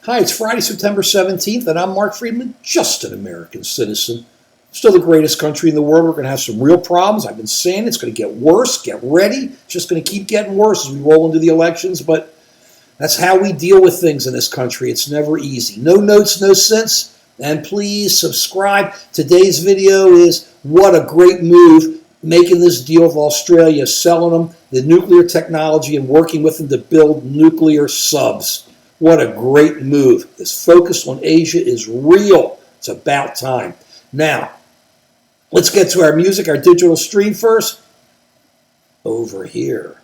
Hi, it's Friday, September 17th, and I'm Mark Friedman, just an American citizen. Still the greatest country in the world. We're going to have some real problems. I've been saying it's going to get worse. Get ready. It's just going to keep getting worse as we roll into the elections, but that's how we deal with things in this country. It's never easy. No notes, no sense, and please subscribe. Today's video is what a great move, making this deal with Australia, selling them the nuclear technology and working with them to build nuclear subs. What a great move. This focus on Asia is real. It's about time. Now, let's get to our music, our digital stream first. Over here.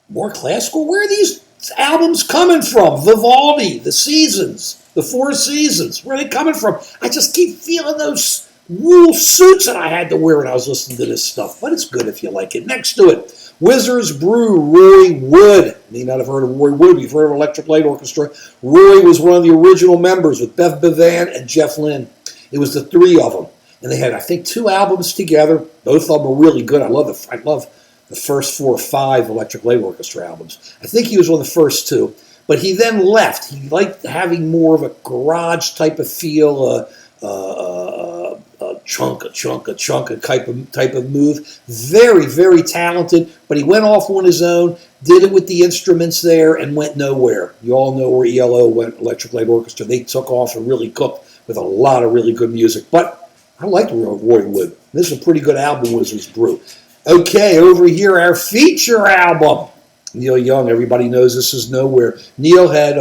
More classical? Where are these albums coming from? Vivaldi, The Seasons, The Four Seasons. Where are they coming from? I just keep feeling those wool suits that I had to wear when I was listening to this stuff. But it's good if you like it. Next to it, Wizard's Brew, Roy Wood. You may not have heard of Roy Wood. You've heard of Electric Light Orchestra. Roy was one of the original members with Bev Bevan and Jeff Lynne. It was the three of them. And they had, I think, 2 albums together. Both of them were really good. I love the first 4 or 5 Electric Light Orchestra albums. I think he was one of the first 2. But he then left. He liked having more of a garage type of feel, chunk type of move. Very, very talented, but he went off on his own, did it with the instruments there, and went nowhere. You all know where ELO went, Electric Light Orchestra. They took off and really cooked with a lot of really good music. But I liked Roy Wood. This is a pretty good album, Wizard's Brew. Okay, over here, our feature album. Neil Young, everybody knows this is nowhere. Neil had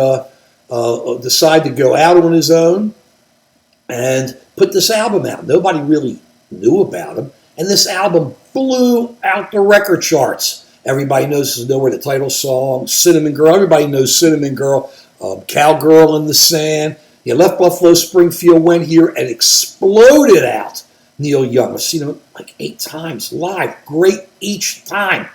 decided to go out on his own and put this album out. Nobody really knew about him. And this album blew out the record charts. Everybody knows this is nowhere, the title song, Cinnamon Girl. Everybody knows Cinnamon Girl, Cowgirl in the Sand. He left Buffalo Springfield, went here, and exploded out. Neil Young. I've seen him like 8 times live. Great each time.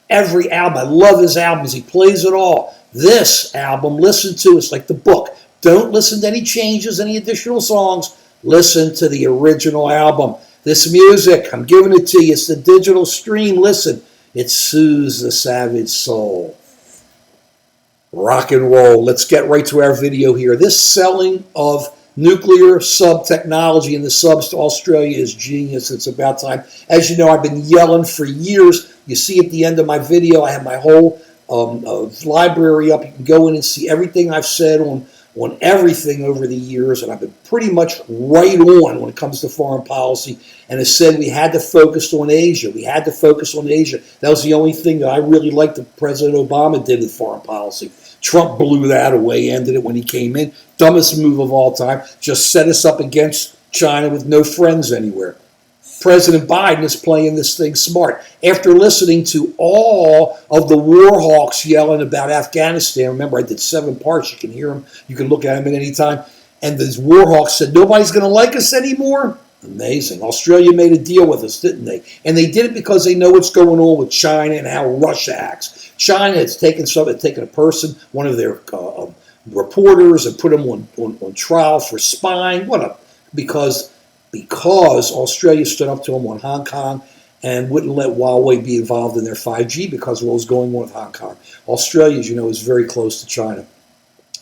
Every album. I love his albums. He plays it all. This album, listen to, it's like the book. Don't listen to any changes, any additional songs. Listen to the original album. This music, I'm giving it to you. It's the digital stream. Listen, it soothes the savage soul. Rock and roll. Let's get right to our video here. This selling of nuclear sub technology and the subs to Australia is genius. It's about time. As you know, I've been yelling for years. You see at the end of my video, I have my whole library up. You can go in and see everything I've said on everything over the years, and I've been pretty much right on when it comes to foreign policy, and it said we had to focus on Asia. We had to focus on Asia. That was the only thing that I really liked that President Obama did with foreign policy. Trump blew that away, ended it when he came in. Dumbest move of all time. Just set us up against China with no friends anywhere. President Biden is playing this thing smart. After listening to all of the war hawks yelling about Afghanistan, remember I did 7 parts, you can hear them, you can look at them at any time, and these war hawks said, nobody's going to like us anymore? Amazing. Australia made a deal with us, didn't they? And they did it because they know what's going on with China and how Russia acts. China has taken a person, one of their reporters, and put him on trial for spying. Because Australia stood up to him on Hong Kong and wouldn't let Huawei be involved in their 5G because of what was going on with Hong Kong. Australia, as you know, is very close to China.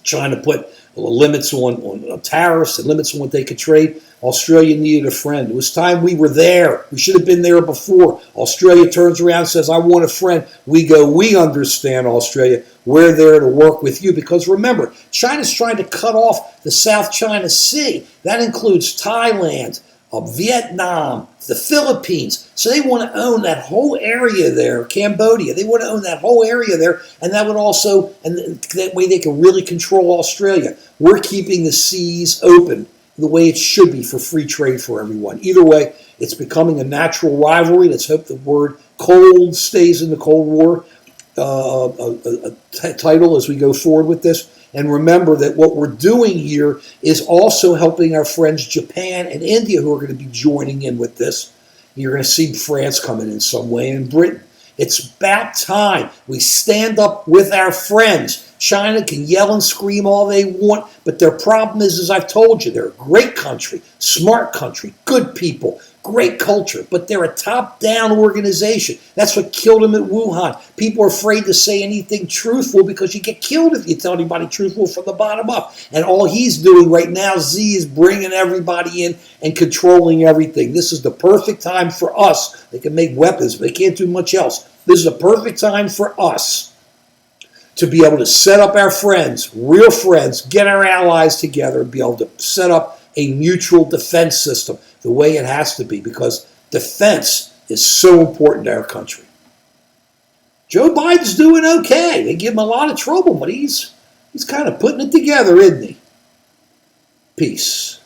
China put limits on tariffs and limits on what they could trade. Australia needed a friend. It was time we were there. We should have been there before. Australia turns around and says, I want a friend. We go, we understand, Australia. We're there to work with you. Because remember, China's trying to cut off the South China Sea. That includes Thailand, Vietnam, the Philippines. So they want to own that whole area there, Cambodia. They want to own that whole area there, and that would also, and that way they can really control Australia. We're keeping the seas open the way it should be for free trade for everyone. Either way, it's becoming a natural rivalry. Let's hope the word cold stays in the Cold War title as we go forward with this. And remember that what we're doing here is also helping our friends Japan and India who are going to be joining in with this. You're going to see France coming in some way, and Britain. It's about time we stand up with our friends. China can yell and scream all they want, but their problem is, as I've told you, they're a great country, smart country, good people, Great culture, but they're a top-down organization. That's what killed them at Wuhan. People are afraid to say anything truthful because you get killed if you tell anybody truthful from the bottom up. And all he's doing right now, Z, is bringing everybody in and controlling everything. This is the perfect time for us. They can make weapons, but they can't do much else. This is the perfect time for us to be able to set up our friends, real friends, get our allies together and be able to set up a mutual defense system the way it has to be, because defense is so important to our country. Joe Biden's doing okay. They give him a lot of trouble, but he's kind of putting it together, isn't he? Peace.